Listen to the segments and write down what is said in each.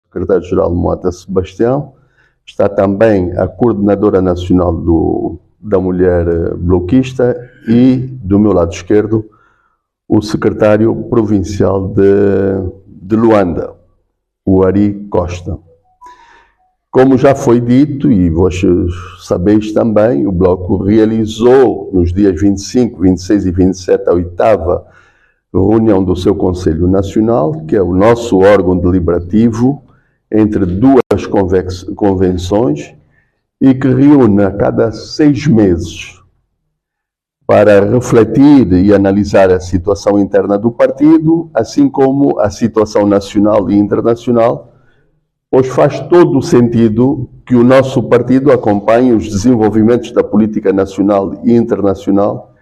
secretário-geral Mota Sebastião, está também a coordenadora nacional da mulher bloquista e, do meu lado esquerdo, o secretário provincial de Luanda, o Ari Costa. Como já foi dito, e vós sabeis também, o Bloco realizou nos dias 25, 26 e 27 a 8ª reunião do seu Conselho Nacional, que é o nosso órgão deliberativo, entre duas convenções, e que reúne a cada 6 meses para refletir e analisar a situação interna do partido, assim como a situação nacional e internacional, pois faz todo o sentido que o nosso partido acompanhe os desenvolvimentos da política nacional e internacional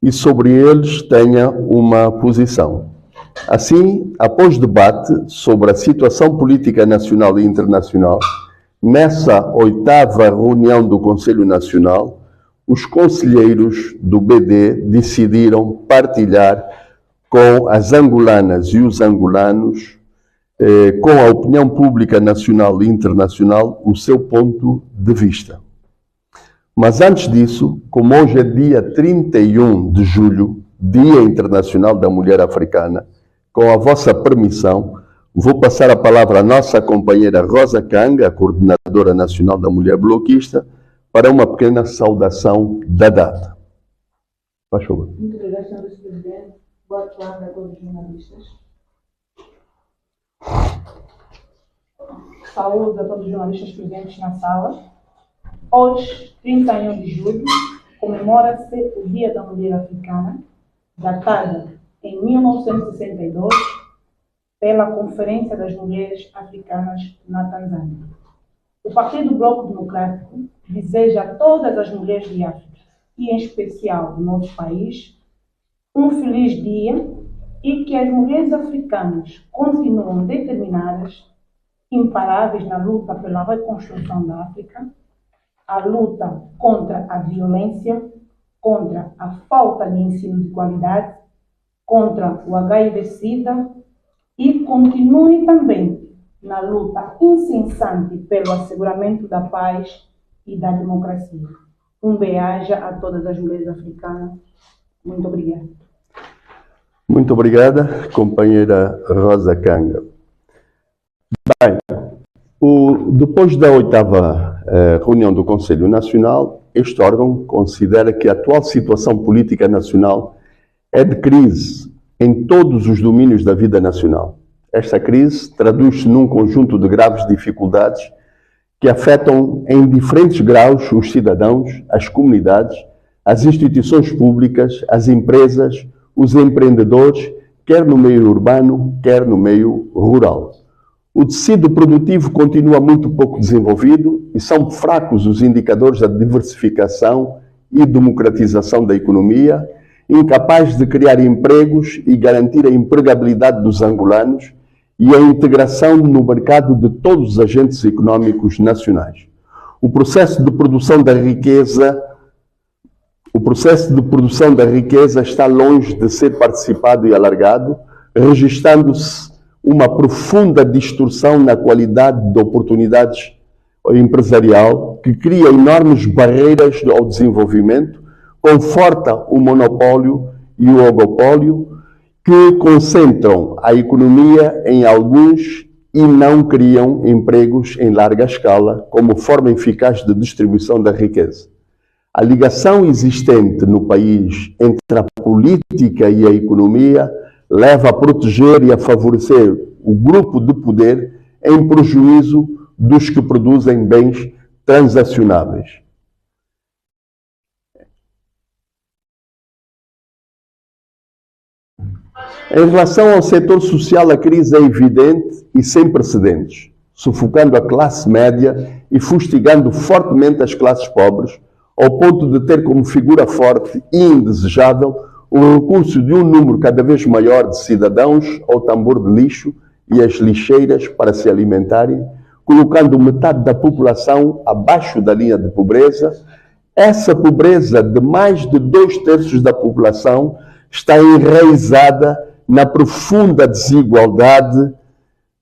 e sobre eles tenha uma posição. Assim, após debate sobre a situação política nacional e internacional, nessa 8ª reunião do Conselho Nacional, os conselheiros do BD decidiram partilhar com as angolanas e os angolanos, com a opinião pública nacional e internacional, o seu ponto de vista. Mas antes disso, como hoje é dia 31 de julho, Dia Internacional da Mulher Africana, com a vossa permissão, vou passar a palavra à nossa companheira Rosa Kanga, a coordenadora nacional da mulher bloquista, para uma pequena saudação da data. Faz favor. Muito obrigada, Sr. Vice-Presidente. Boa tarde a todos os jornalistas. Saúde a todos os jornalistas presentes na sala. Hoje, 31 de julho, comemora-se o Dia da Mulher Africana, datada em 1962 pela Conferência das Mulheres Africanas na Tanzânia. O Partido Bloco Democrático deseja a todas as mulheres de África, e em especial do nosso país, um feliz dia e que as mulheres africanas continuem determinadas, imparáveis na luta pela reconstrução da África, a luta contra a violência, contra a falta de ensino de qualidade, contra o HIV-Sida e continuem também na luta incessante pelo asseguramento da paz e da democracia. Um beijo a todas as mulheres africanas. Muito obrigada. Muito obrigada, companheira Rosa Kanga. Bem, depois da 8ª reunião do Conselho Nacional, este órgão considera que a atual situação política nacional é de crise em todos os domínios da vida nacional. Esta crise traduz-se num conjunto de graves dificuldades que afetam em diferentes graus os cidadãos, as comunidades, as instituições públicas, as empresas, os empreendedores, quer no meio urbano, quer no meio rural. O tecido produtivo continua muito pouco desenvolvido e são fracos os indicadores da diversificação e democratização da economia, incapaz de criar empregos e garantir a empregabilidade dos angolanos e a integração no mercado de todos os agentes económicos nacionais. O processo de produção da riqueza está longe de ser participado e alargado, registrando-se uma profunda distorção na qualidade de oportunidades empresarial que cria enormes barreiras ao desenvolvimento, conforta o monopólio e o oligopólio que concentram a economia em alguns e não criam empregos em larga escala como forma eficaz de distribuição da riqueza. A ligação existente no país entre a política e a economia leva a proteger e a favorecer o grupo de poder em prejuízo dos que produzem bens transacionáveis. Em relação ao setor social, a crise é evidente e sem precedentes, sufocando a classe média e fustigando fortemente as classes pobres, ao ponto de ter como figura forte e indesejável o recurso de um número cada vez maior de cidadãos ao tambor de lixo e às lixeiras para se alimentarem, colocando metade da população abaixo da linha de pobreza. Essa pobreza de mais de 2/3 da população está enraizada na profunda desigualdade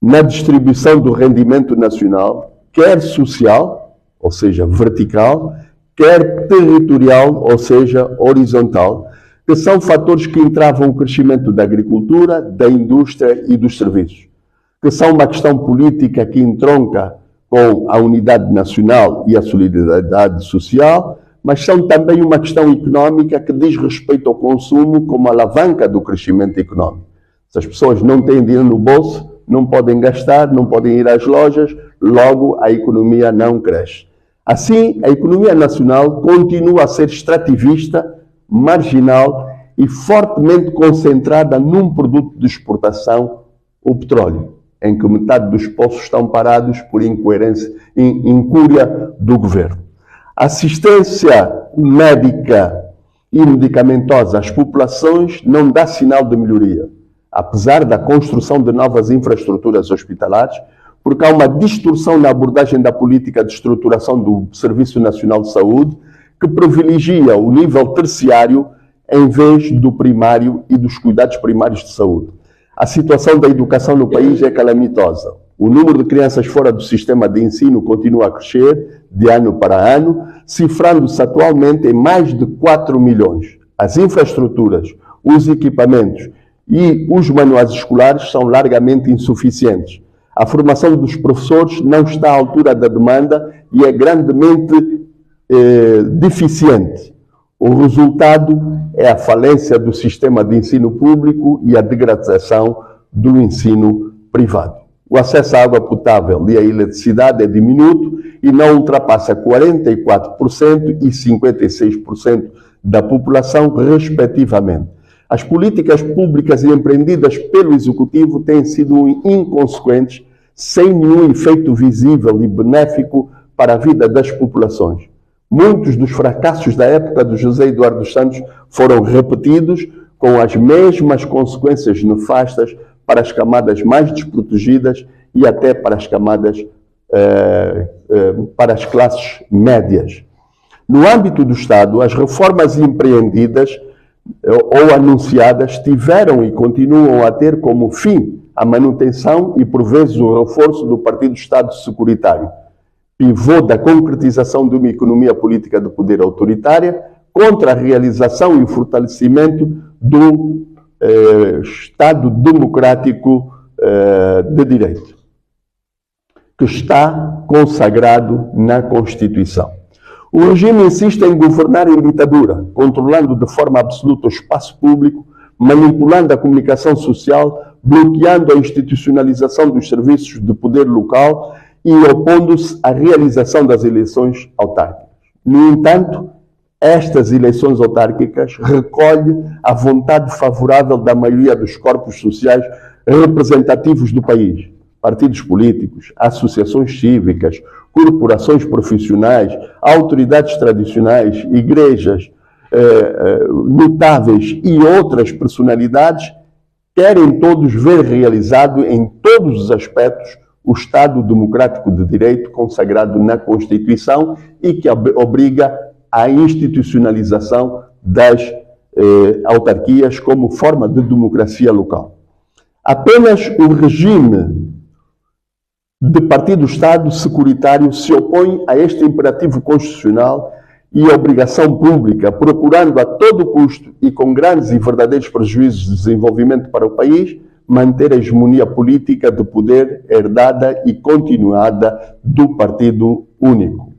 na distribuição do rendimento nacional, quer social, ou seja, vertical, quer territorial, ou seja, horizontal, que são fatores que entravam o crescimento da agricultura, da indústria e dos serviços, que são uma questão política que entronca com a unidade nacional e a solidariedade social, mas são também uma questão económica que diz respeito ao consumo como alavanca do crescimento económico. Se as pessoas não têm dinheiro no bolso, não podem gastar, não podem ir às lojas, logo a economia não cresce. Assim, a economia nacional continua a ser extrativista, marginal e fortemente concentrada num produto de exportação, o petróleo, em que metade dos poços estão parados por incúria do governo. A assistência médica e medicamentosa às populações não dá sinal de melhoria, apesar da construção de novas infraestruturas hospitalares, porque há uma distorção na abordagem da política de estruturação do Serviço Nacional de Saúde, que privilegia o nível terciário em vez do primário e dos cuidados primários de saúde. A situação da educação no país é calamitosa. O número de crianças fora do sistema de ensino continua a crescer de ano para ano, cifrando-se atualmente em mais de 4 milhões. As infraestruturas, os equipamentos e os manuais escolares são largamente insuficientes. A formação dos professores não está à altura da demanda e é grandemente deficiente. O resultado é a falência do sistema de ensino público e a degradação do ensino privado. O acesso à água potável e à eletricidade é diminuto e não ultrapassa 44% e 56% da população, respectivamente. As políticas públicas empreendidas pelo Executivo têm sido inconsequentes, sem nenhum efeito visível e benéfico para a vida das populações. Muitos dos fracassos da época de José Eduardo dos Santos foram repetidos com as mesmas consequências nefastas para as camadas mais desprotegidas e até para as camadas, para as classes médias. No âmbito do Estado, as reformas empreendidas ou anunciadas tiveram e continuam a ter como fim a manutenção e, por vezes, o reforço do Partido Estado Securitário, pivô da concretização de uma economia política de poder autoritária, contra a realização e o fortalecimento do Estado democrático de direito, que está consagrado na Constituição. O regime insiste em governar em ditadura, controlando de forma absoluta o espaço público, manipulando a comunicação social, bloqueando a institucionalização dos serviços de poder local e opondo-se à realização das eleições autárquicas. No entanto, estas eleições autárquicas recolhem a vontade favorável da maioria dos corpos sociais representativos do país, partidos políticos, associações cívicas, corporações profissionais, autoridades tradicionais, igrejas notáveis e outras personalidades, querem todos ver realizado em todos os aspectos o Estado democrático de direito consagrado na Constituição e que obriga à institucionalização das autarquias como forma de democracia local. Apenas o regime de partido-Estado securitário se opõe a este imperativo constitucional e obrigação pública, procurando a todo custo e com grandes e verdadeiros prejuízos de desenvolvimento para o país, manter a hegemonia política de poder herdada e continuada do partido único.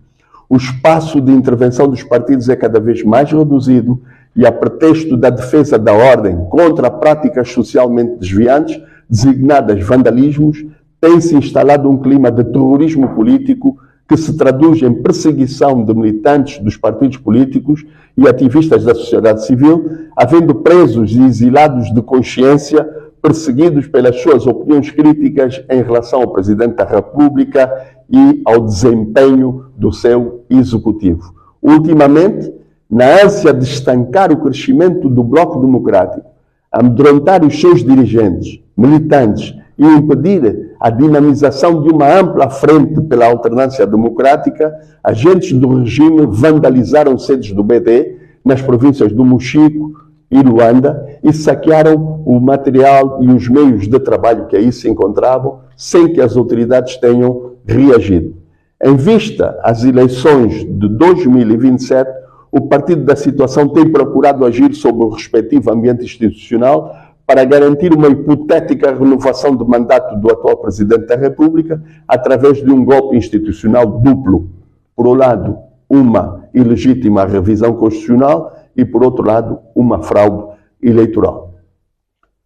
O espaço de intervenção dos partidos é cada vez mais reduzido e, a pretexto da defesa da ordem contra práticas socialmente desviantes, designadas vandalismos, tem-se instalado um clima de terrorismo político que se traduz em perseguição de militantes dos partidos políticos e ativistas da sociedade civil, havendo presos e exilados de consciência, perseguidos pelas suas opiniões críticas em relação ao Presidente da República e ao desempenho do seu Executivo. Ultimamente, na ânsia de estancar o crescimento do Bloco Democrático, amedrontar os seus dirigentes, militantes e impedir a dinamização de uma ampla frente pela alternância democrática, agentes do regime vandalizaram sedes do BD nas províncias do Mochico e Luanda e saquearam o material e os meios de trabalho que aí se encontravam, sem que as autoridades tenham reagido. Em vista às eleições de 2027, o Partido da Situação tem procurado agir sobre o respectivo ambiente institucional para garantir uma hipotética renovação de mandato do atual Presidente da República através de um golpe institucional duplo. Por um lado, uma ilegítima revisão constitucional e, por outro lado, uma fraude eleitoral.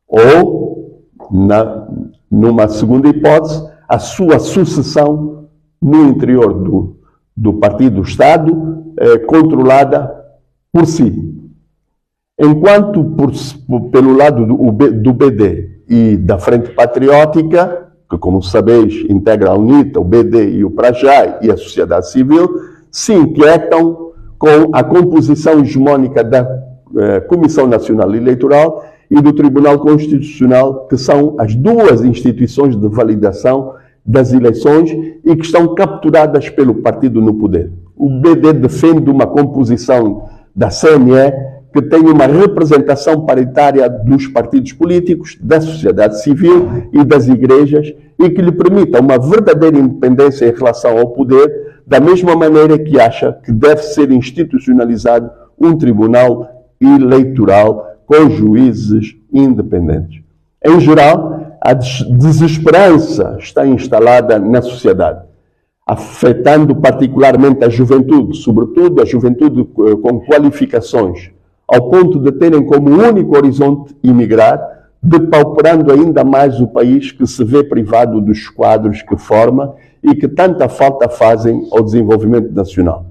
Ou, numa segunda hipótese, a sua sucessão no interior do Partido-Estado, controlada por si. Enquanto, pelo lado do BD e da Frente Patriótica, que, como sabeis, integra a UNITA, o BD e o PRAJAI e a sociedade civil, se inquietam com a composição hegemónica da Comissão Nacional Eleitoral e do Tribunal Constitucional, que são as duas instituições de validação das eleições e que estão capturadas pelo partido no poder. O BD defende uma composição da CNE que tenha uma representação paritária dos partidos políticos, da sociedade civil e das igrejas e que lhe permita uma verdadeira independência em relação ao poder, da mesma maneira que acha que deve ser institucionalizado um tribunal eleitoral com juízes independentes. Em geral, a desesperança está instalada na sociedade, afetando particularmente a juventude, sobretudo a juventude com qualificações, ao ponto de terem como único horizonte emigrar, depauperando ainda mais o país que se vê privado dos quadros que forma e que tanta falta fazem ao desenvolvimento nacional.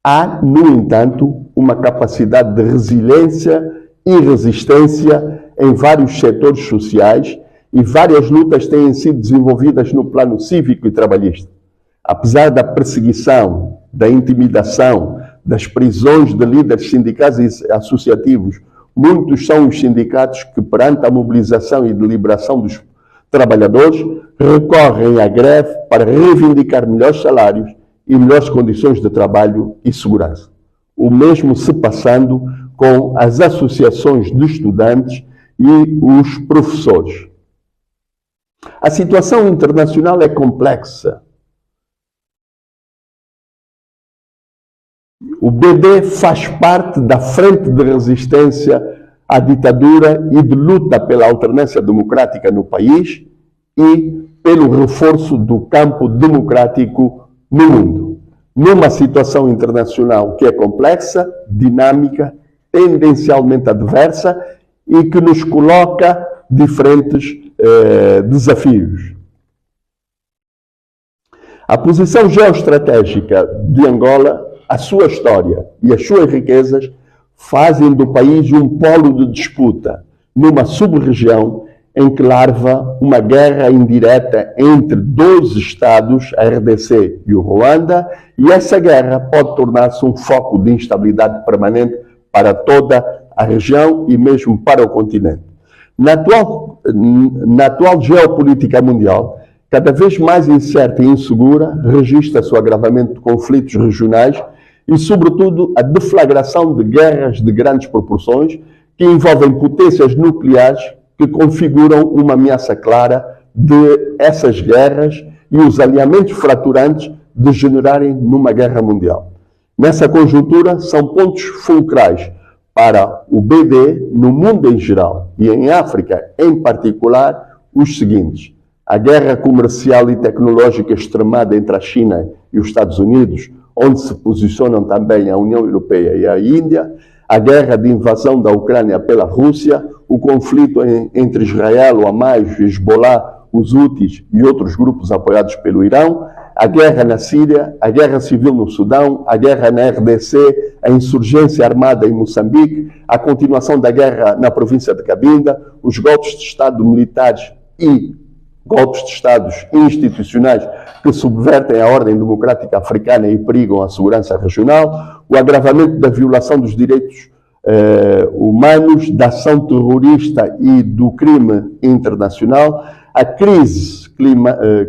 Há, no entanto, uma capacidade de resiliência e resistência em vários setores sociais e várias lutas têm sido desenvolvidas no plano cívico e trabalhista. Apesar da perseguição, da intimidação, das prisões de líderes sindicais e associativos, muitos são os sindicatos que, perante a mobilização e deliberação dos trabalhadores, recorrem à greve para reivindicar melhores salários e melhores condições de trabalho e segurança. O mesmo se passando com as associações de estudantes e os professores. A situação internacional é complexa. O BD faz parte da frente de resistência à ditadura e de luta pela alternância democrática no país e pelo reforço do campo democrático no mundo. Numa situação internacional que é complexa, dinâmica, tendencialmente adversa e que nos coloca diferentes desafios. A posição geoestratégica de Angola, a sua história e as suas riquezas fazem do país um polo de disputa numa sub-região em que larva uma guerra indireta entre dois Estados, a RDC e o Ruanda, e essa guerra pode tornar-se um foco de instabilidade permanente para toda a região e mesmo para o continente. Na atual geopolítica mundial, cada vez mais incerta e insegura, registra-se o agravamento de conflitos regionais e, sobretudo, a deflagração de guerras de grandes proporções que envolvem potências nucleares que configuram uma ameaça clara de essas guerras e os alinhamentos fraturantes degenerarem numa guerra mundial. Nessa conjuntura, são pontos fulcrais para o BD no mundo em geral e em África em particular os seguintes: a guerra comercial e tecnológica extremada entre a China e os Estados Unidos, onde se posicionam também a União Europeia e a Índia, a guerra de invasão da Ucrânia pela Rússia, o conflito entre Israel, o Hamas, Hezbollah, os Houthis e outros grupos apoiados pelo Irão, a guerra na Síria, a guerra civil no Sudão, a guerra na RDC, a insurgência armada em Moçambique, a continuação da guerra na província de Cabinda, os golpes de Estado militares e golpes de Estados institucionais que subvertem a ordem democrática africana e perigam a segurança regional, o agravamento da violação dos direitos humanos, da ação terrorista e do crime internacional, a crise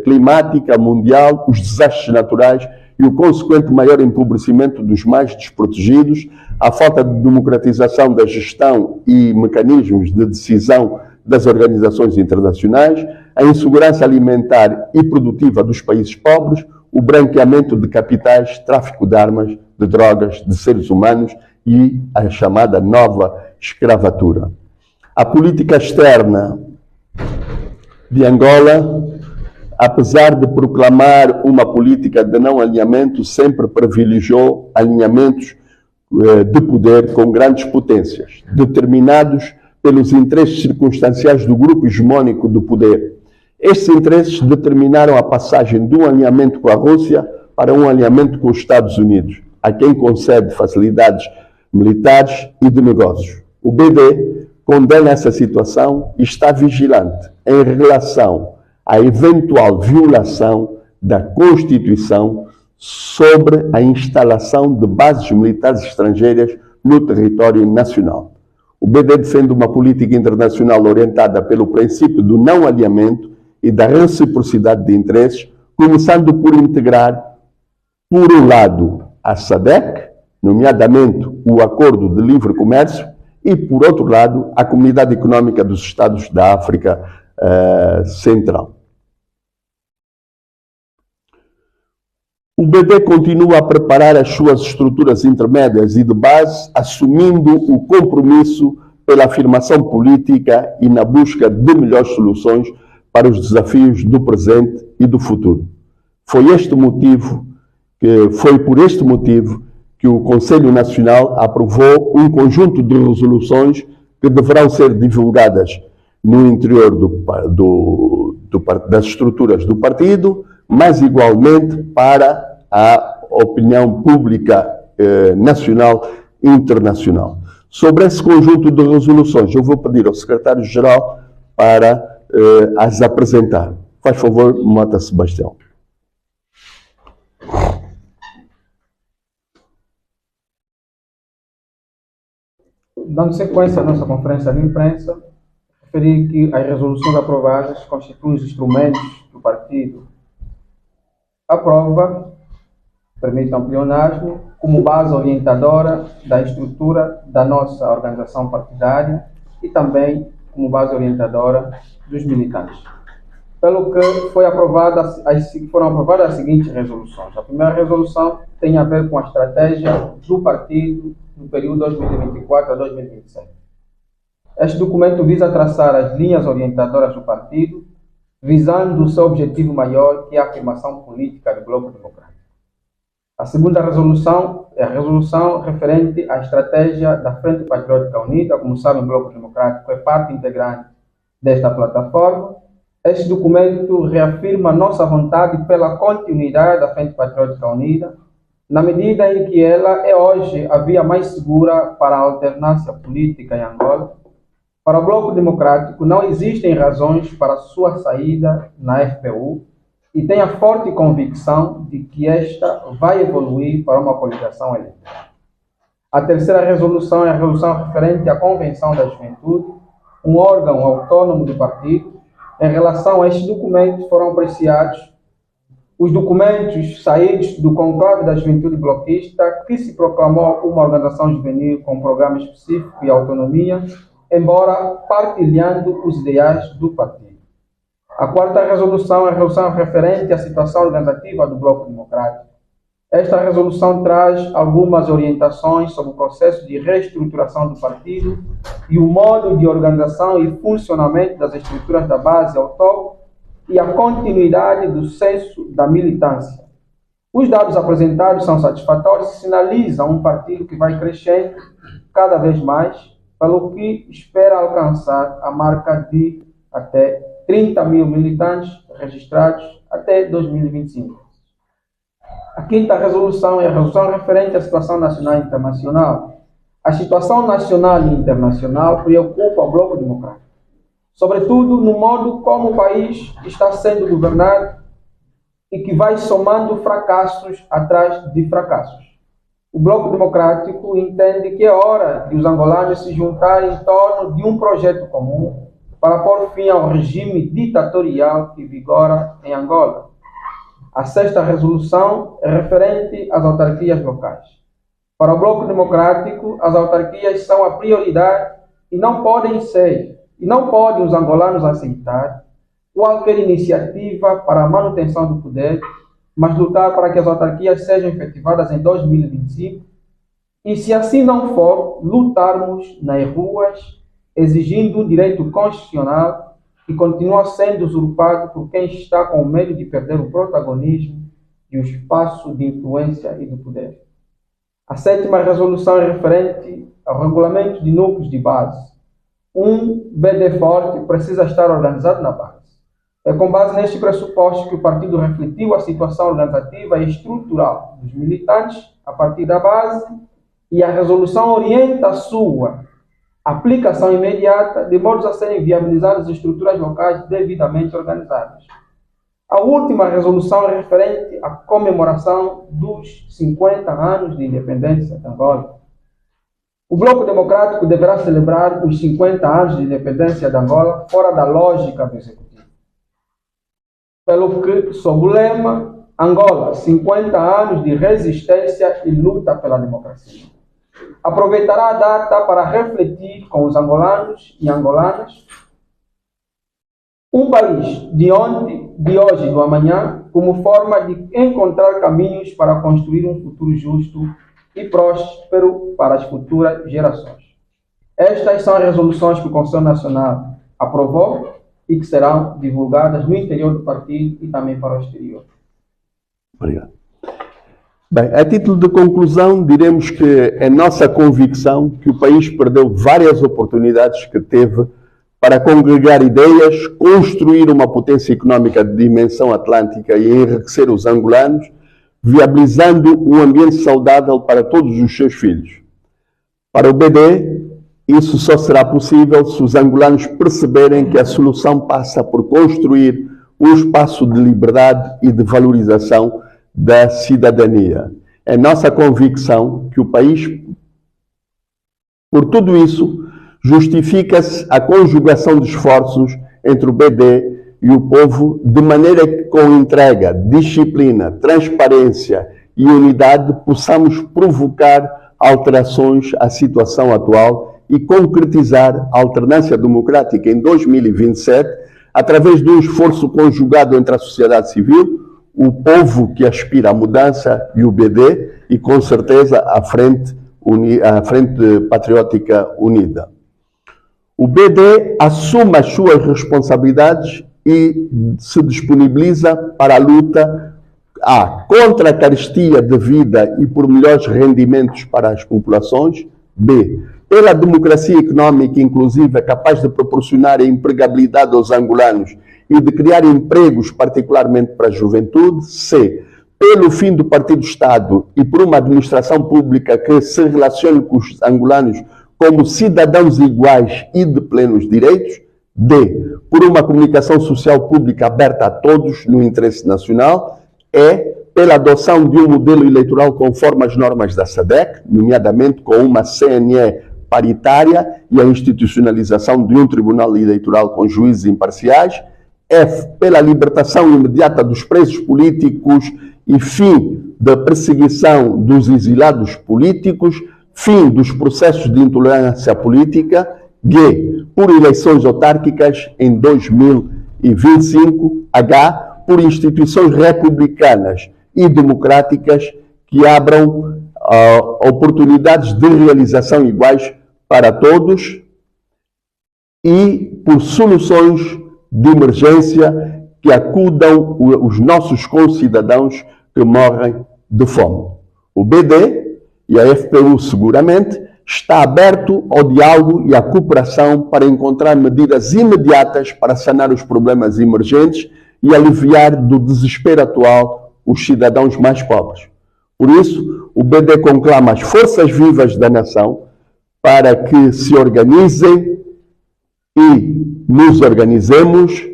climática mundial, os desastres naturais e o consequente maior empobrecimento dos mais desprotegidos, a falta de democratização da gestão e mecanismos de decisão das organizações internacionais, a insegurança alimentar e produtiva dos países pobres, o branqueamento de capitais, tráfico de armas, de drogas, de seres humanos e a chamada nova escravatura. A política externa de Angola, apesar de proclamar uma política de não alinhamento, sempre privilegiou alinhamentos de poder com grandes potências, determinados pelos interesses circunstanciais do grupo hegemônico do poder. Estes interesses determinaram a passagem de um alinhamento com a Rússia para um alinhamento com os Estados Unidos, a quem concede facilidades militares e de negócios. O BD condena essa situação e está vigilante em relação à eventual violação da Constituição sobre a instalação de bases militares estrangeiras no território nacional. O BD defende uma política internacional orientada pelo princípio do não alinhamento e da reciprocidade de interesses, começando por integrar, por um lado, a SADC, nomeadamente o Acordo de Livre Comércio, e, por outro lado, a Comunidade Econômica dos Estados da África Central. O BD continua a preparar as suas estruturas intermédias e de base, assumindo o compromisso pela afirmação política e na busca de melhores soluções para os desafios do presente e do futuro. Foi por este motivo que o Conselho Nacional aprovou um conjunto de resoluções que deverão ser divulgadas no interior das estruturas do partido, mas igualmente para a opinião pública nacional e internacional. Sobre esse conjunto de resoluções, eu vou pedir ao secretário-geral para as apresentar. Faz favor, Mota Sebastião. Dando sequência à nossa conferência de imprensa, referi que as resoluções aprovadas constituem os instrumentos do partido. A prova permite um pleonasmo como base orientadora da estrutura da nossa organização partidária e também como base orientadora dos militantes. Pelo que foram aprovadas as seguintes resoluções. A primeira resolução tem a ver com a estratégia do partido no período 2024 a 2027. Este documento visa traçar as linhas orientadoras do partido, visando o seu objetivo maior, que é a afirmação política do Bloco Democrático. A segunda resolução é a resolução referente à estratégia da Frente Patriótica Unida. Como sabem, o Bloco Democrático é parte integrante desta plataforma. Este documento reafirma nossa vontade pela continuidade da Frente Patriótica Unida, na medida em que ela é hoje a via mais segura para a alternância política em Angola. Para o Bloco Democrático, não existem razões para sua saída na FPU e tem a forte convicção de que esta vai evoluir para uma coligação eleitoral. A terceira resolução é a resolução referente à Convenção da Juventude, um órgão autônomo do partido. Em relação a estes documentos, foram apreciados os documentos saídos do Conclave da Juventude Bloquista, que se proclamou uma organização juvenil com programa específico e autonomia, embora partilhando os ideais do partido. A quarta resolução é a resolução referente à situação organizativa do Bloco Democrático. Esta resolução traz algumas orientações sobre o processo de reestruturação do partido e o modo de organização e funcionamento das estruturas da base ao topo e a continuidade do censo da militância. Os dados apresentados são satisfatórios e sinalizam um partido que vai crescendo cada vez mais, pelo que espera alcançar a marca de até 30 mil militantes registrados até 2025. A quinta resolução é a resolução referente à situação nacional e internacional. A situação nacional e internacional preocupa o Bloco Democrático, sobretudo no modo como o país está sendo governado e que vai somando fracassos atrás de fracassos. O Bloco Democrático entende que é hora de os angolanos se juntarem em torno de um projeto comum para pôr fim ao regime ditatorial que vigora em Angola. A sexta resolução é referente às autarquias locais. Para o Bloco Democrático, as autarquias são a prioridade e não podem ser e não podem os angolanos aceitar qualquer iniciativa para a manutenção do poder, mas lutar para que as autarquias sejam efetivadas em 2025 e, se assim não for, lutarmos nas ruas exigindo um direito constitucional que continua sendo usurpado por quem está com medo de perder o protagonismo e o espaço de influência e do poder. A 7ª resolução é referente ao regulamento de núcleos de base. Um BD forte precisa estar organizado na base. É com base neste pressuposto que o partido refletiu a situação organizativa e estrutural dos militantes a partir da base, e a resolução orienta a sua aplicação imediata, de modo a serem viabilizadas estruturas locais devidamente organizadas. A última resolução é referente à comemoração dos 50 anos de independência de Angola. O Bloco Democrático deverá celebrar os 50 anos de independência de Angola fora da lógica do Executivo. Pelo que, sob o lema Angola, 50 anos de resistência e luta pela democracia, aproveitará a data para refletir com os angolanos e angolanas um país de ontem, de hoje e do amanhã, como forma de encontrar caminhos para construir um futuro justo e próspero para as futuras gerações. Estas são as resoluções que o Conselho Nacional aprovou e que serão divulgadas no interior do partido e também para o exterior. Obrigado. Bem, a título de conclusão, diremos que é nossa convicção que o país perdeu várias oportunidades que teve para congregar ideias, construir uma potência económica de dimensão atlântica e enriquecer os angolanos, viabilizando um ambiente saudável para todos os seus filhos. Para o BD, isso só será possível se os angolanos perceberem que a solução passa por construir um espaço de liberdade e de valorização da cidadania. É nossa convicção que o país, por tudo isso, justifica-se a conjugação de esforços entre o BD e o povo, de maneira que, com entrega, disciplina, transparência e unidade, possamos provocar alterações à situação atual e concretizar a alternância democrática em 2027, através de um esforço conjugado entre a sociedade civil, o povo que aspira à mudança e o BD, e com certeza a Frente Patriótica Unida. O BD assume as suas responsabilidades e se disponibiliza para a luta contra a carestia de vida e por melhores rendimentos para as populações. B, pela democracia económica inclusiva capaz de proporcionar a empregabilidade aos angolanos e de criar empregos, particularmente para a juventude. C, pelo fim do Partido-Estado e por uma administração pública que se relacione com os angolanos como cidadãos iguais e de plenos direitos. D, por uma comunicação social pública aberta a todos no interesse nacional. E, pela adoção de um modelo eleitoral conforme as normas da SADC, nomeadamente com uma CNE paritária e a institucionalização de um tribunal eleitoral com juízes imparciais. F, pela libertação imediata dos presos políticos e fim da perseguição dos exilados políticos, fim dos processos de intolerância política. G, por eleições autárquicas em 2025. H, por instituições republicanas e democráticas que abram oportunidades de realização iguais para todos e por soluções de emergência que acudam os nossos concidadãos que morrem de fome. O BD e a FPU seguramente está aberto ao diálogo e à cooperação para encontrar medidas imediatas para sanar os problemas emergentes e aliviar do desespero atual os cidadãos mais pobres. Por isso, o BD conclama as forças vivas da nação para que se organizem e nos organizemos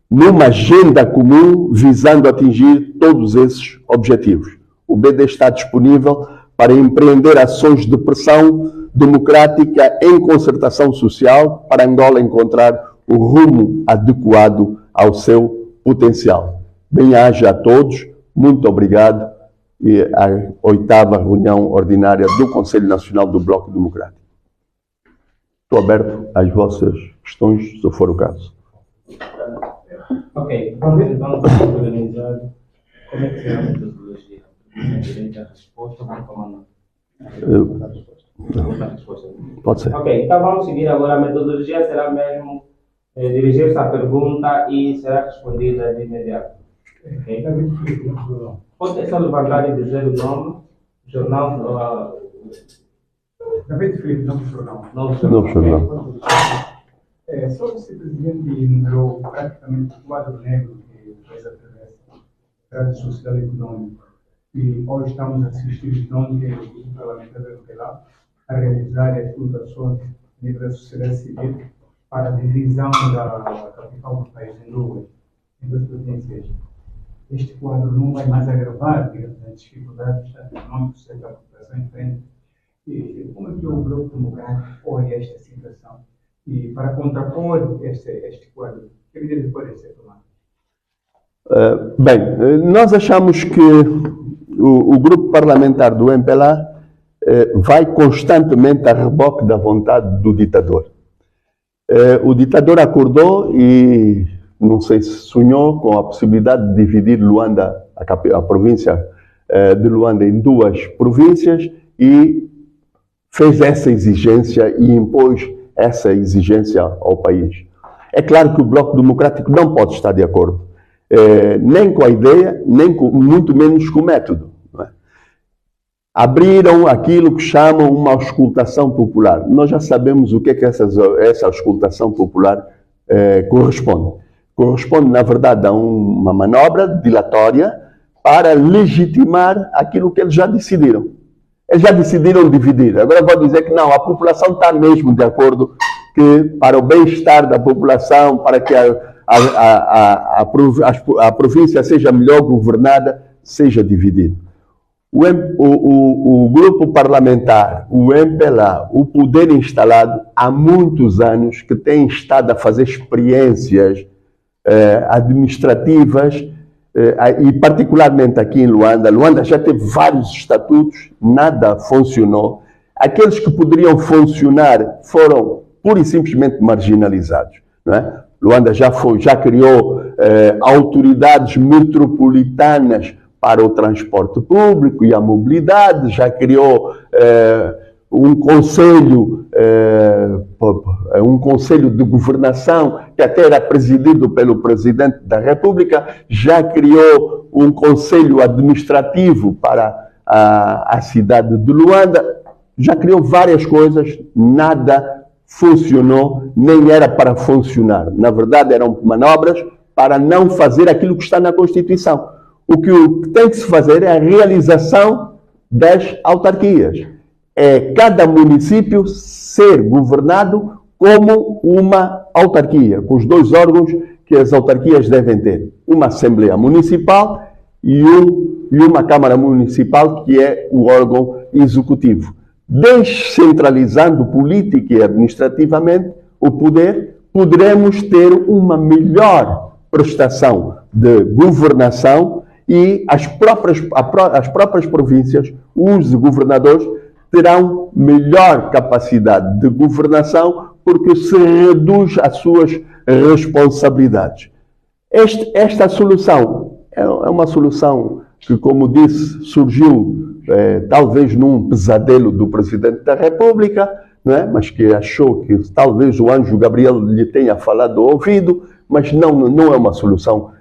numa agenda comum visando atingir todos esses objetivos. O BD está disponível para empreender ações de pressão democrática em concertação social para Angola encontrar o rumo adequado ao seu potencial. Bem-aja a todos, muito obrigado e a 8ª reunião ordinária do Conselho Nacional do Bloco Democrático. estou aberto às vossas questões, se for o caso. Ok, vamos então organizar como é que será a metodologia. Direito à resposta, vamos tomar nota. Pode ser. Ok, então vamos seguir agora. A metodologia será mesmo dirigir-se à pergunta e será respondida de imediato. Okay? Pode só levantar e dizer o nome, jornal. David Filipe, novo jornal. Novo jornal. Só o Presidente enumerou praticamente o quadro negro que o país atravessa, traz social e econômico. E hoje estamos a assistir, não que o parlamentar lá, a realizar as votações da sociedade civil para a divisão da capital do país em duas províncias. Este quadro não vai mais agravar, digamos, as dificuldades econômicas que a população enfrenta. E como é que o Bloco Democrático olha esta situação? E para contrapor este quadro, que medidas podem ser tomadas? Bem, nós achamos que o grupo parlamentar do MPLA vai constantemente a reboque da vontade do ditador. O ditador acordou e não sei se sonhou com a possibilidade de dividir Luanda, a província de Luanda, em duas províncias e fez essa exigência e impôs essa exigência ao país. É claro que o Bloco Democrático não pode estar de acordo, nem com a ideia, muito menos com o método. Não é? Abriram aquilo que chamam uma auscultação popular. Nós já sabemos o que é que essa auscultação popular corresponde. Corresponde, na verdade, a uma manobra dilatória para legitimar aquilo que eles já decidiram. Eles já decidiram dividir. Agora vou dizer que não, a população está mesmo de acordo que para o bem-estar da população, para que a província seja melhor governada, seja dividida. O grupo parlamentar, o MPLA, o poder instalado há muitos anos que tem estado a fazer experiências administrativas e particularmente aqui em Luanda. Luanda já teve vários estatutos, nada funcionou. Aqueles que poderiam funcionar foram pura e simplesmente marginalizados. Não é? Luanda já criou autoridades metropolitanas para o transporte público e a mobilidade, já criou um conselho de governação que até era presidido pelo Presidente da República, já criou um conselho administrativo para a cidade de Luanda, já criou várias coisas, nada funcionou, nem era para funcionar. Na verdade, eram manobras para não fazer aquilo que está na Constituição. O que tem que se fazer é a realização das autarquias. É cada município ser governado como uma autarquia, com os dois órgãos que as autarquias devem ter. Uma Assembleia Municipal e uma Câmara Municipal, que é o órgão executivo. Descentralizando política e administrativamente o poder, poderemos ter uma melhor prestação de governação e as próprias províncias, os governadores, terão melhor capacidade de governação porque se reduz as suas responsabilidades. Esta solução é uma solução que, como disse, surgiu talvez num pesadelo do Presidente da República, não é? Mas que achou que talvez o anjo Gabriel lhe tenha falado ao ouvido, mas não é uma solução,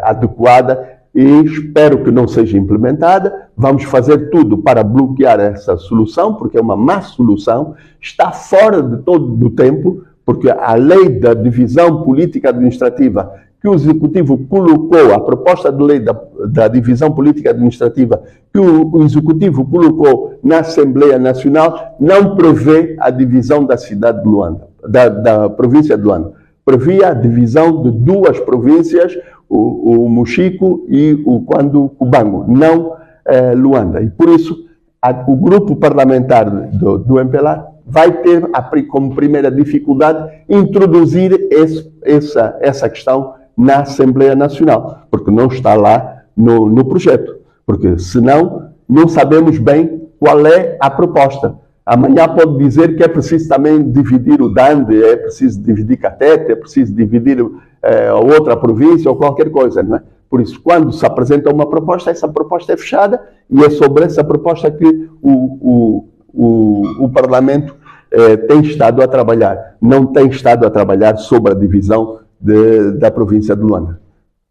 adequada e espero que não seja implementada. Vamos fazer tudo para bloquear essa solução, porque é uma má solução, está fora de todo o tempo, porque a lei da divisão política administrativa que o Executivo colocou, a proposta de lei da divisão política administrativa que o Executivo colocou na Assembleia Nacional, não prevê a divisão da cidade de Luanda, da província de Luanda. Previa a divisão de duas províncias, o Mochico e o Cubango, não Luanda. E por isso, o grupo parlamentar do MPLA vai ter como primeira dificuldade introduzir essa questão na Assembleia Nacional, porque não está lá no projeto, porque senão não sabemos bem qual é a proposta. Amanhã pode dizer que é preciso também dividir o Dande, é preciso dividir Catete, é preciso dividir outra província ou qualquer coisa, não é? Por isso, quando se apresenta uma proposta, essa proposta é fechada e é sobre essa proposta que o Parlamento tem estado a trabalhar. Não tem estado a trabalhar sobre a divisão da província de Luanda.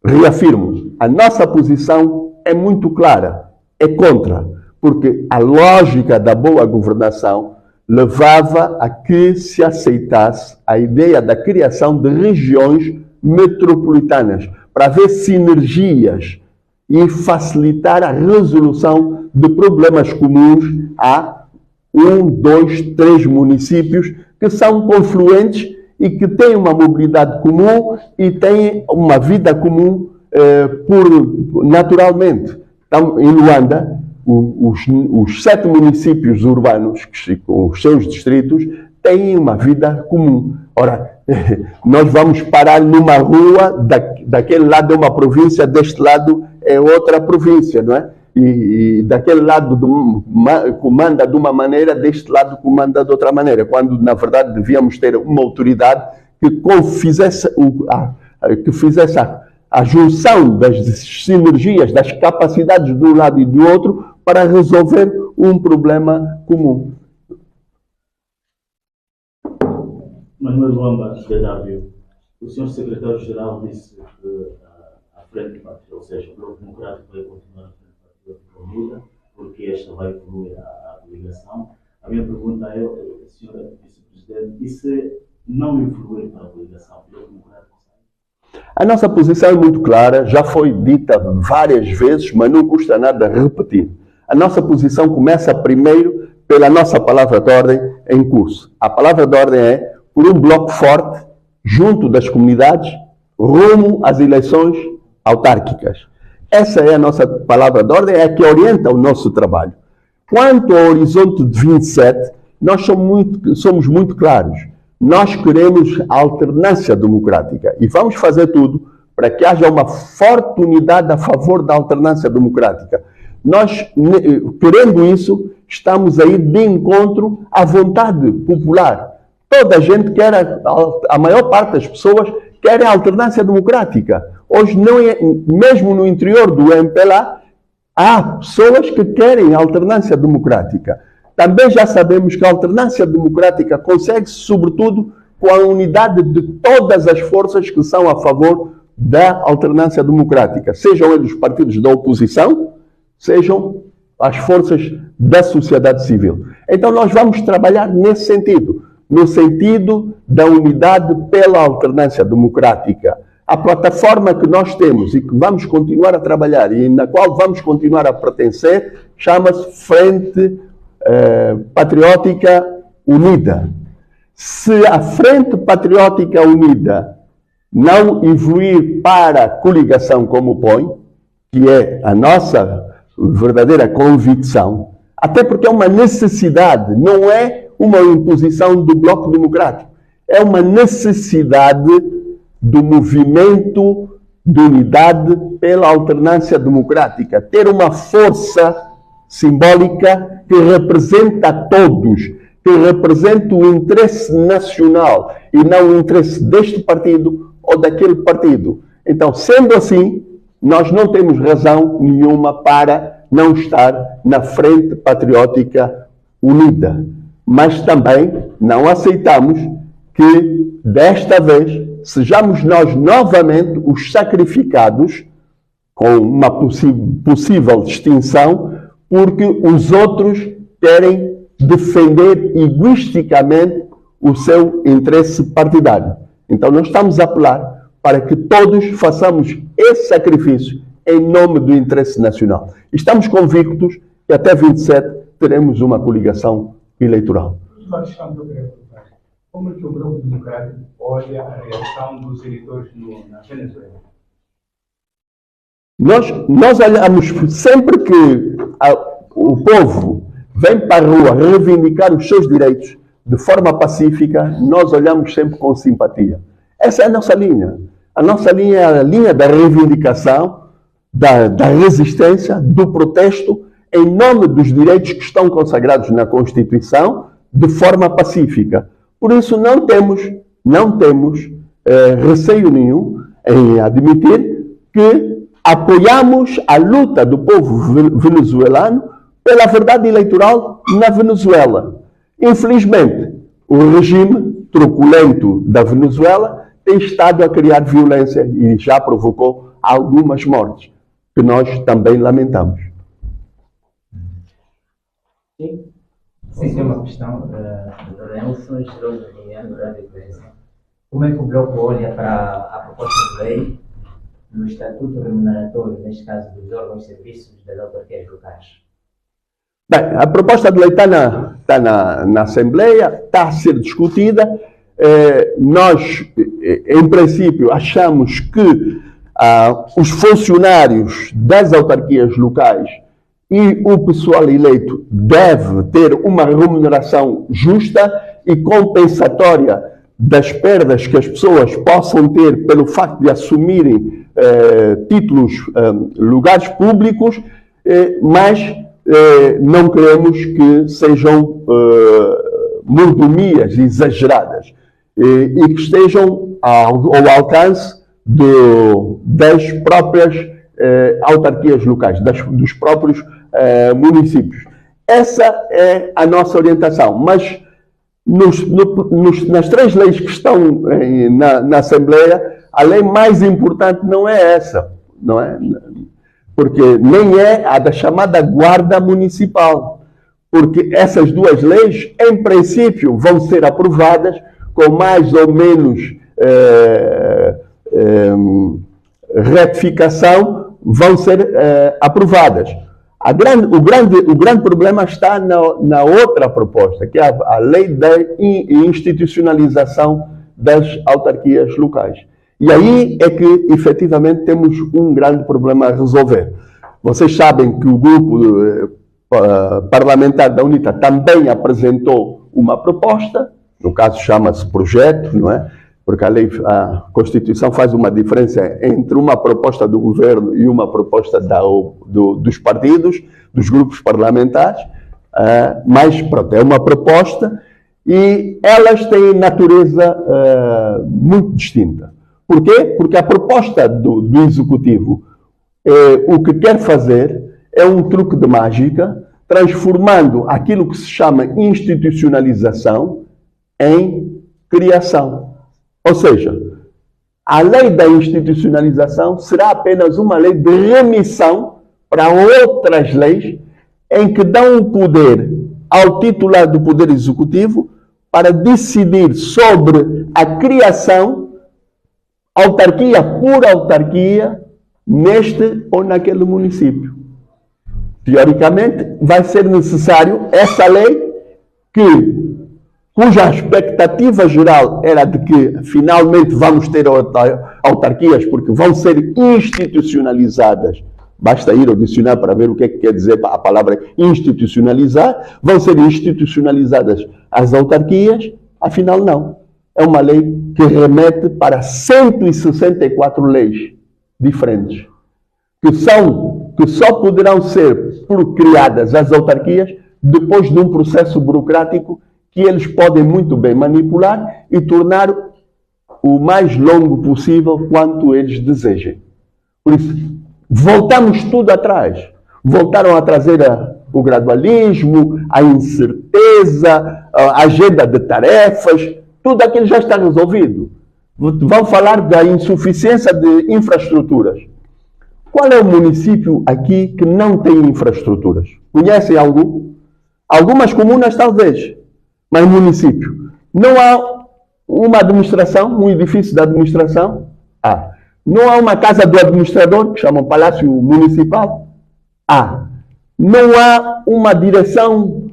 Reafirmo, a nossa posição é muito clara, é contra, porque a lógica da boa governação levava a que se aceitasse a ideia da criação de regiões metropolitanas para haver sinergias e facilitar a resolução de problemas comuns a 1, 2, 3 municípios que são confluentes e que têm uma mobilidade comum e têm uma vida comum naturalmente. Então, em Luanda, os 7 municípios urbanos, com os seus distritos, têm uma vida comum. Ora, nós vamos parar numa rua, daquele lado é uma província, deste lado é outra província, não é? E daquele lado comanda de uma maneira, deste lado comanda de outra maneira, quando na verdade devíamos ter uma autoridade que fizesse a junção das sinergias, das capacidades de um lado e do outro para resolver um problema comum. Manuel Luamba, DW, o senhor secretário-geral disse que a Frente Patriótica, ou seja, o Bloco Democrático vai continuar a Frente Patriótica Unida, porque esta vai evoluir a coligação. A minha pergunta é, senhora vice-presidente, e se não evoluir para a coligação, o Bloco Democrático sai? A nossa posição é muito clara, já foi dita várias vezes, mas não custa nada repetir. A nossa posição começa primeiro pela nossa palavra de ordem em curso. A palavra de ordem é por um bloco forte, junto das comunidades, rumo às eleições autárquicas. Essa é a nossa palavra de ordem, é a que orienta o nosso trabalho. Quanto ao horizonte de 27, nós somos muito claros. Nós queremos a alternância democrática e vamos fazer tudo para que haja uma forte unidade a favor da alternância democrática. Nós, querendo isso, estamos aí de encontro à vontade popular. Toda a gente quer, a maior parte das pessoas querem a alternância democrática. Hoje, não é, mesmo no interior do MPLA, há pessoas que querem a alternância democrática. Também já sabemos que a alternância democrática consegue-se, sobretudo, com a unidade de todas as forças que são a favor da alternância democrática. Sejam eles os partidos da oposição, sejam as forças da sociedade civil. Então, nós vamos trabalhar nesse sentido. No sentido da unidade pela alternância democrática. A plataforma que nós temos e que vamos continuar a trabalhar e na qual vamos continuar a pertencer chama-se Frente Patriótica Unida. Se a Frente Patriótica Unida não evoluir para a coligação como põe, que é a nossa verdadeira convicção, até porque é uma necessidade, não é uma imposição do Bloco Democrático. É uma necessidade do movimento de unidade pela alternância democrática. Ter uma força simbólica que representa a todos, que representa o interesse nacional e não o interesse deste partido ou daquele partido. Então, sendo assim, nós não temos razão nenhuma para não estar na Frente Patriótica Unida. Mas também não aceitamos que, desta vez, sejamos nós novamente os sacrificados com uma possível distinção, porque os outros querem defender egoisticamente o seu interesse partidário. Então, nós estamos a apelar para que todos façamos esse sacrifício em nome do interesse nacional. Estamos convictos que até 27 teremos uma coligação eleitoral. Uma questão que eu queria perguntar. Como é que o Bloco Democrático olha a reação dos eleitores na Venezuela? Nós olhamos sempre que o povo vem para a rua reivindicar os seus direitos de forma pacífica, nós olhamos sempre com simpatia. Essa é a nossa linha. A nossa linha é a linha da reivindicação, da resistência, do protesto, em nome dos direitos que estão consagrados na Constituição, de forma pacífica. Por isso não temos receio nenhum em admitir que apoiamos a luta do povo venezuelano pela verdade eleitoral na Venezuela. Infelizmente, o regime truculento da Venezuela tem estado a criar violência e já provocou algumas mortes, que nós também lamentamos. Sim, tem uma questão. Doutor Nelson gerou na reunião durante a imprensa. Como é que o Bloco olha para a proposta de lei do Estatuto Remuneratório, neste caso dos órgãos e serviços das autarquias locais? Bem, a proposta de lei está na Assembleia, está a ser discutida. Nós, em princípio, achamos que os funcionários das autarquias locais e o pessoal eleito deve ter uma remuneração justa e compensatória das perdas que as pessoas possam ter pelo facto de assumirem títulos, lugares públicos, mas não queremos que sejam mordomias exageradas e que estejam ao alcance das próprias autarquias locais, dos próprios municípios. Essa é a nossa orientação, mas nas três leis que estão na Assembleia, a lei mais importante não é essa, não é? Porque nem é a da chamada Guarda Municipal, porque essas duas leis, em princípio, vão ser aprovadas com mais ou menos retificação, vão ser aprovadas. O grande problema está na outra proposta, que é a lei da institucionalização das autarquias locais. E aí é que, efetivamente, temos um grande problema a resolver. Vocês sabem que o grupo parlamentar da UNITA também apresentou uma proposta, no caso chama-se projeto, não é? Porque a Constituição faz uma diferença entre uma proposta do governo e uma proposta dos partidos, dos grupos parlamentares, mas pronto, é uma proposta e elas têm natureza muito distinta. Por quê? Porque a proposta do Executivo, o que quer fazer é um truque de mágica, transformando aquilo que se chama institucionalização em criação. Ou seja, a lei da institucionalização será apenas uma lei de remissão para outras leis em que dão o poder ao titular do Poder Executivo para decidir sobre a criação, autarquia por autarquia, neste ou naquele município. Teoricamente, vai ser necessário essa lei cuja expectativa geral era de que finalmente vamos ter autarquias porque vão ser institucionalizadas. Basta ir ao dicionário para ver o que é que quer dizer a palavra institucionalizar. Vão ser institucionalizadas as autarquias, afinal não. É uma lei que remete para 164 leis diferentes, que só poderão ser criadas as autarquias depois de um processo burocrático que eles podem muito bem manipular e tornar o mais longo possível quanto eles desejem. Por isso, voltamos tudo atrás. Voltaram a trazer o gradualismo, a incerteza, a agenda de tarefas, tudo aquilo já está resolvido. Vão falar da insuficiência de infraestruturas. Qual é o município aqui que não tem infraestruturas? Conhecem algum? Algumas comunas talvez. Mas município, não há uma administração, um edifício da administração? Há. Não há uma casa do administrador, que chamam Palácio Municipal? Há. Não há uma direção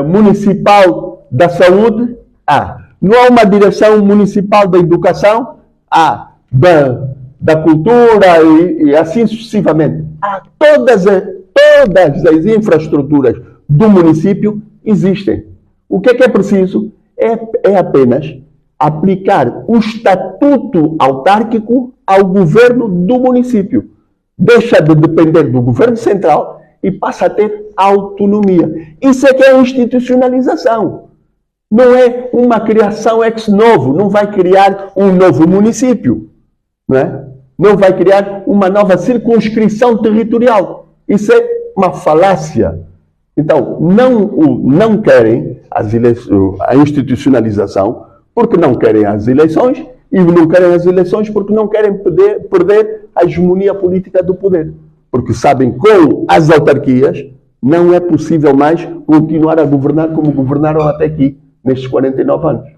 municipal da saúde? Há. Não há uma direção municipal da educação? Há. Da cultura e assim sucessivamente. Há. Todas as infraestruturas do município existem. O que é preciso é apenas aplicar o estatuto autárquico ao governo do município. Deixa de depender do governo central e passa a ter autonomia. Isso é que é institucionalização. Não é uma criação ex novo, não vai criar um novo município, não é? Não vai criar uma nova circunscrição territorial. Isso é uma falácia. Então, não querem a institucionalização porque não querem as eleições e não querem as eleições porque não querem perder a hegemonia política do poder. Porque sabem que com as autarquias não é possível mais continuar a governar como governaram até aqui, nestes 49 anos.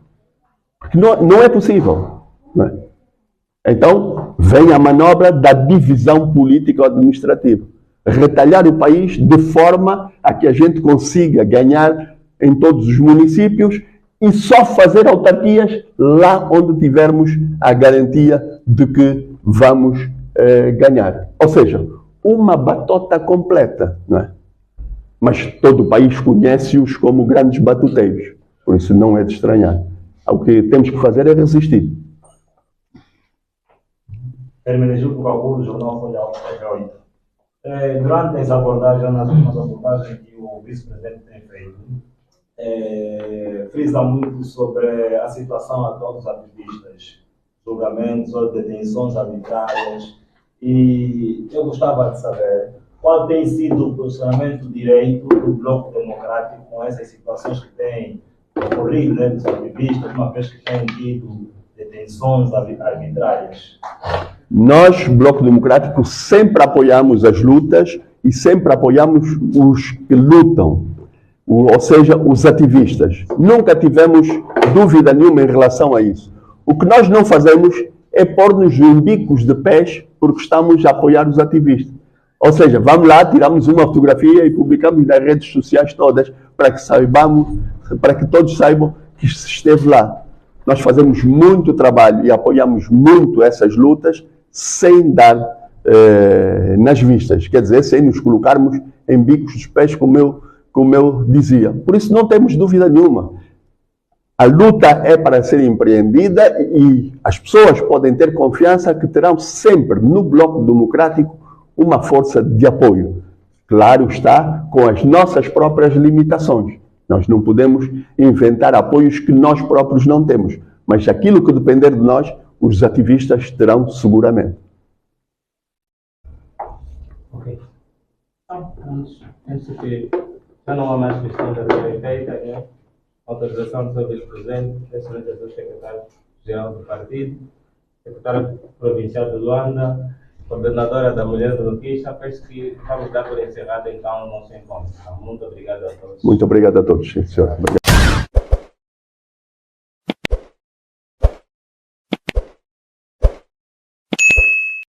Porque não é possível. Não é? Então, vem a manobra da divisão político-administrativa. Retalhar o país de forma a que a gente consiga ganhar em todos os municípios e só fazer autarquias lá onde tivermos a garantia de que vamos ganhar. Ou seja, uma batota completa, não é? Mas todo o país conhece-os como grandes batuteiros. Por isso não é de estranhar. O que temos que fazer é resistir. Hermenegildo Calbu, do jornal Folha Alta, TV8. Durante as abordagens, nas últimas abordagens que o vice-presidente tem feito, frisa muito sobre a situação atual dos ativistas, julgamentos ou detenções arbitrárias, e eu gostava de saber qual tem sido o posicionamento direito do Bloco Democrático com essas situações que têm ocorrido, né, dos ativistas, uma vez que têm tido detenções arbitrárias. Nós, Bloco Democrático, sempre apoiamos as lutas e sempre apoiamos os que lutam, ou seja, os ativistas. Nunca tivemos dúvida nenhuma em relação a isso. O que nós não fazemos é pôr-nos em bicos de pés porque estamos a apoiar os ativistas. Ou seja, vamos lá, tiramos uma fotografia e publicamos nas redes sociais todas para que saibamos, para que todos saibam que se esteve lá. Nós fazemos muito trabalho e apoiamos muito essas lutas sem dar nas vistas, quer dizer, sem nos colocarmos em bicos dos pés, como eu dizia. Por isso não temos dúvida nenhuma. A luta é para ser empreendida e as pessoas podem ter confiança que terão sempre no Bloco Democrático uma força de apoio. Claro está, com as nossas próprias limitações. Nós não podemos inventar apoios que nós próprios não temos. Mas aquilo que depender de nós, os ativistas terão seguramente. Ok. Então, penso que já não há mais questão da ser feita, né? Autorização do seu vice-presidente, excelente do secretário-geral do partido, secretária provincial de Luanda, coordenadora da Mulher Bloquista. Penso que vamos dar por encerrado então o nosso encontro. Muito obrigado a todos. Muito obrigado a todos, senhor. Obrigado.